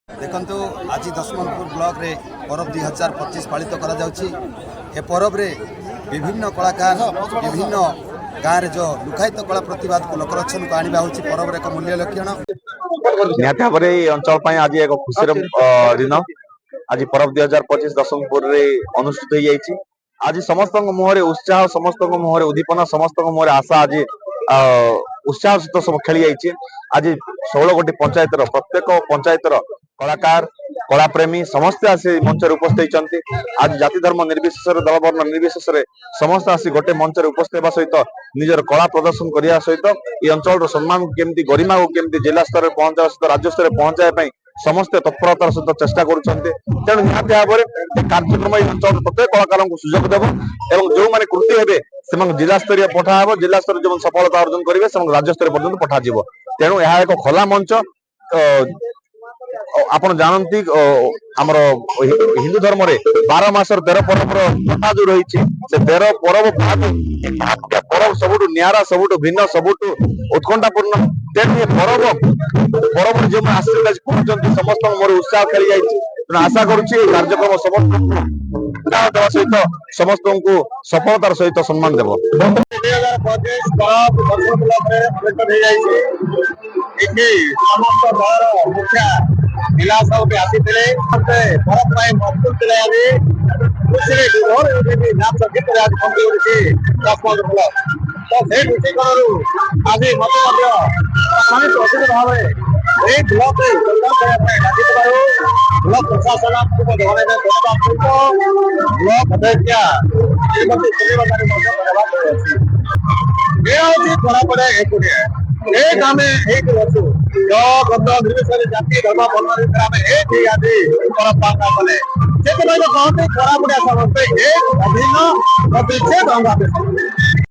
देखु आज दशमनपुर ब्लॉक रे परब 2025 पालित करा परब रे विभिन्न कलाकार विभिन्न गाँव रे जो लुकायित कला प्रतिवाद को लोकरक्षण को आनिबा होची परब रे एक मूल्य लक्षण निहाती भाव अंचल आज एक खुशी दिन आज परब 2025 दशमपुर रे अनुष्ठित हो जाइए। आज समस्त मुहर उत्साह समस्त मुहर उद्दीपना समस्त मुहर आशा आज उत्साह सहित सब खेली जाइए। आज 16 गोटी पंचायत प्रत्येक पंचायत कलाकार कलाप्रेमी समस्ते आसी मंच उपस्थित होती। आज जाति धर्म निर्विशेष दल वर्ण निर्विशेष समस्त आसी गोटे मंच उपस्थित होगा सहित निजर कला प्रदर्शन करने सहित ये अंचल सम्मान केमती गरिमा को केमती जिला स्तर में पहुंचा सहित राज्य स्तर में पहुंचाई समस्ते तत्परतार सहित चेष्टा करुँच। निहाती भाव में कार्यक्रम अंचल प्रत्येक कलाकार को सुजोग देव और जो मैंने कृति हेबे से जिला स्तरीय पठाब जिला स्तर जो सफलता अर्जन करेंगे से राज्य स्तर पर्यटन पठाज। तेणु यह एक खोला मंच आपण जानती आमर हिंदू धर्म रे 12 मासर 13 पर्व कथा जो रही से 13 पर्व पर्व सबुठ निरा सबुठ भिन्न सबुठ उत्कंठापूर्ण। तेणु ये पर्व जो आशीर्वाद पहुंचती समस्त मोर उत्साह खेली जाइए। आशा करुच्ची कार्यक्रम समस्त सहित समस्त को सफलतार सहित सम्मान देव। 2025 समस्त दल मुखिया जिला सब आसी परब प्रस्तुत थे। आज खुशी नाच गीत आज पहुंची दशमलपुर ब्लॉक तो से खुशी आज मत प्रसिद्ध भाव ब्लॉक ब्लॉक प्रशासन ब्लॉक अध्यक्षा एक आम एक गंध निर्विशेष जाति धर्म वर्ण आम एक आज परब पालना कले से कहते कोरापुटिया समस्ते एक अभिन्न